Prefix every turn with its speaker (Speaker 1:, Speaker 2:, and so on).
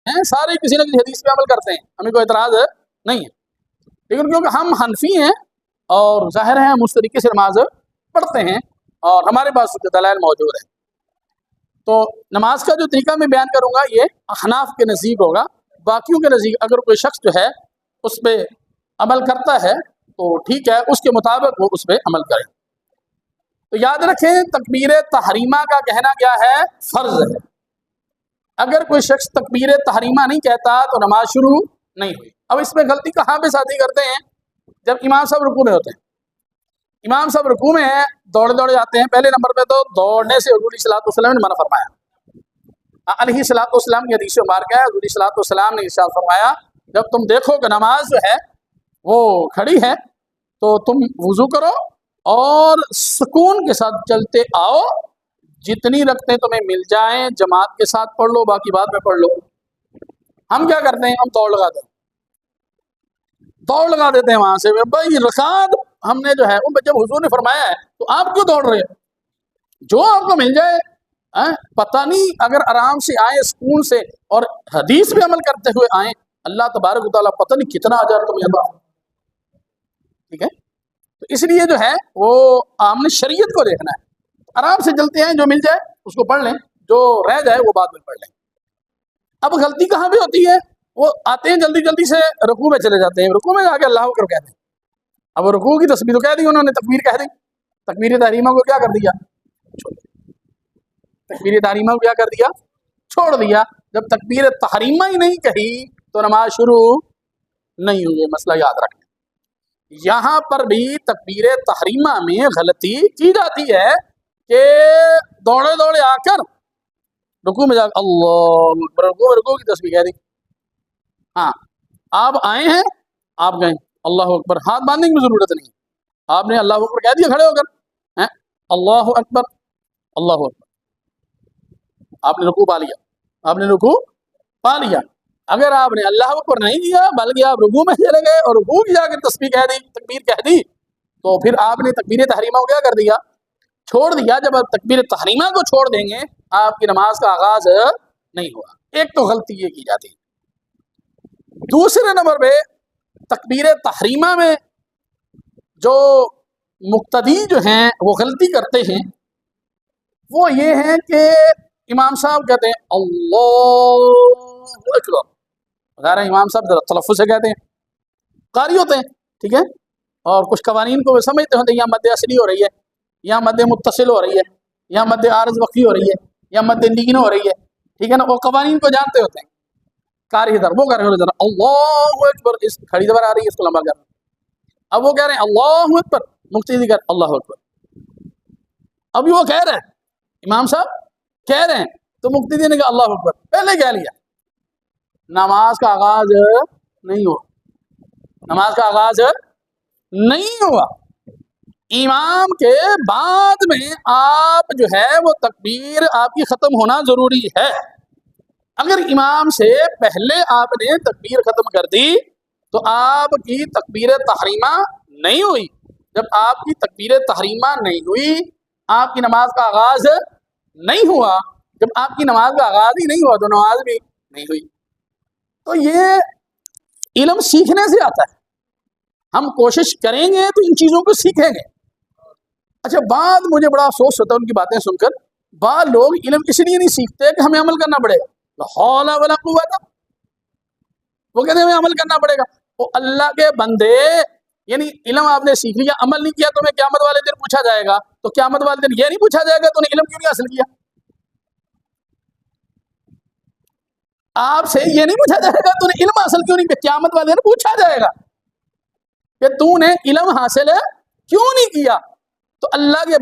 Speaker 1: ہیں سارے کسی نہ کسی حدیث پہ عمل کرتے ہیں، ہمیں کوئی اعتراض نہیں ہے، لیکن کیونکہ ہم حنفی ہیں اور ظاہر ہے ہم اس طریقے سے نماز پڑھتے ہیں اور ہمارے پاس دلائل موجود ہیں، تو نماز کا جو طریقہ میں بیان کروں گا یہ احناف کے نزدیک ہوگا، باقیوں کے نزدیک اگر کوئی شخص جو ہے اس پہ عمل کرتا ہے تو ٹھیک ہے، اس کے مطابق وہ اس پہ عمل کرے۔ تو یاد رکھیں تکبیر تحریمہ کا کہنا کیا ہے؟ فرض ہے۔ اگر کوئی شخص تکبیر تحریمہ نہیں کہتا تو نماز شروع نہیں ہوئی۔ اب اس میں غلطی کہاں پہ ساتھی کرتے ہیں؟ جب امام صاحب رکوع میں ہوتے ہیں، امام صاحب رکوع میں ہیں، دوڑے دوڑے جاتے ہیں، پہلے نمبر پہ تو دوڑنے سے حضور صلی اللہ علیہ وسلم نے منع فرمایا، علیہ الصلوۃ والسلام کی حدیث مبارکہ ہے، حضور صلی اللہ علیہ وسلم نے ارشاد فرمایا جب تم دیکھو کہ نماز جو ہے وہ کھڑی ہے تو تم وضو کرو اور سکون کے ساتھ چلتے آؤ، جتنی رکھتے تمہیں مل جائیں جماعت کے ساتھ پڑھ لو، باقی بعد میں پڑھ لو۔ ہم کیا کرتے ہیں؟ ہم دوڑ لگا دیتے ہیں وہاں سے، بھائی رکعت ہم نے جو ہے جب حضور نے فرمایا ہے تو آپ کیوں دوڑ رہے ہیں؟ جو آپ کو مل جائے، پتہ نہیں اگر آرام سے آئیں سکون سے اور حدیث پہ عمل کرتے ہوئے آئیں، اللہ تبارک و تعالیٰ پتہ نہیں کتنا اجر تمہیں عطا۔ ٹھیک ہے، تو اس لیے جو ہے وہ ہم نے شریعت کو دیکھنا ہے، آرام سے چلتے ہیں، جو مل جائے اس کو پڑھ لیں، جو رہ جائے وہ بعد میں پڑھ لیں۔ اب غلطی کہاں پہ ہوتی ہے؟ وہ آتے ہیں جلدی جلدی سے رکوع میں چلے جاتے ہیں، رکوع میں جا کے اللہ اکبر کہتے ہیں، اب رکوع کی تسبیح تو کہہ دی انہوں نے، تکبیر کہہ دی، تکبیر تحریمہ کو کیا کر دیا؟ تکبیر تحریمہ کو کیا کر دیا؟ چھوڑ دیا۔ جب تکبیر تحریمہ ہی نہیں کہی تو نماز شروع نہیں ہوئی، مسئلہ یاد رکھیں۔ یہاں پر بھی تکبیر تحریمہ میں غلطی کی جاتی ہے کہ دوڑے دوڑے آ کر رکوع میں جا کر اللہ اکبر، رکوع کی تسبیح کہہ دی۔ ہاں آپ آئے ہیں، آپ گئے اللہ اکبر، ہاتھ باندھنے کی ضرورت نہیں، آپ نے اللہ اکبر کہہ دیا کھڑے ہو کر، اللہ اکبر اللہ اکبر، آپ نے رکوع پا لیا، آپ نے رکوع پا لیا۔ اگر آپ نے اللہ اکبر نہیں کیا بلکہ آپ رکوع میں چلے گئے اور رکوع کی جا کے تسبیح کہہ دی، تکبیر کہہ دی، تو پھر آپ نے تکبیر تحریمہ کو کیا کر دیا؟ چھوڑ دیا۔ جب آپ تکبیر تحریمہ کو چھوڑ دیں گے آپ کی نماز کا آغاز نہیں ہوا۔ ایک تو غلطی یہ کی جاتی ہے۔ دوسرے نمبر پہ تکبیر تحریمہ میں جو مقتدی جو ہیں وہ غلطی کرتے ہیں وہ یہ ہے کہ امام صاحب کہتے ہیں اللہ اکبر، غیر امام صاحب ذرا تلفظ سے کہتے ہیں، قاری ہوتے ہیں، ٹھیک ہے، اور کچھ قوانین کو وہ سمجھتے ہوتے ہیں، یہاں مد اصلی ہو رہی ہے، یہاں مد متصل ہو رہی ہے، یہاں مد عارض وقفی ہو رہی ہے، یہاں مد لین ہو رہی ہے، ٹھیک ہے نا، وہ قوانین کو جانتے ہوتے ہیں، قاری ادھر وہ کہہ رہے ہیں اللہ اکبر، اس کھڑی زبر آ رہی ہے اس کو لمبا کر، اب وہ کہہ رہے ہیں اللہ اکبر، مقتدی کہہ اللہ اکبر، ابھی وہ کہہ رہے ہیں امام صاحب کہہ رہے ہیں تو مقتدی نے کہا اللہ اکبر، پہلے کہہ لیا، نماز کا آغاز نہیں ہوا، نماز کا آغاز نہیں ہوا۔ امام کے بعد میں آپ جو ہے وہ تکبیر آپ کی ختم ہونا ضروری ہے۔ اگر امام سے پہلے آپ نے تکبیر ختم کر دی تو آپ کی تکبیر تحریمہ نہیں ہوئی۔ جب آپ کی تکبیر تحریمہ نہیں ہوئی آپ کی نماز کا آغاز نہیں ہوا، جب آپ کی نماز کا آغاز ہی نہیں ہوا تو نماز بھی نہیں ہوئی۔ تو یہ علم سیکھنے سے آتا ہے، ہم کوشش کریں گے تو ان چیزوں کو سیکھیں گے۔ اچھا بعد مجھے بڑا افسوس ہوتا ہے ان کی باتیں سن کر، بعض لوگ علم اس لیے نہیں سیکھتے کہ ہمیں عمل کرنا پڑے گا، لا حول ولا قوت، وہ کہتے ہیں ہمیں عمل کرنا پڑے گا۔ وہ اللہ کے بندے، یعنی علم آپ نے سیکھ لیا، عمل نہیں کیا تو ہمیں قیامت والے دن پوچھا جائے گا، تو قیامت والے دن یہ نہیں پوچھا جائے گا تو نے علم کیوں نہیں حاصل کیا؟ آپ سے یہ نہیں پوچھا جائے گا تو نے علم حاصل کیوں نہیں کیا؟ قیامت والے دن پوچھا جائے گا کہ تو نے علم حاصل کیوں نہیں کیا؟ تو اللہ کے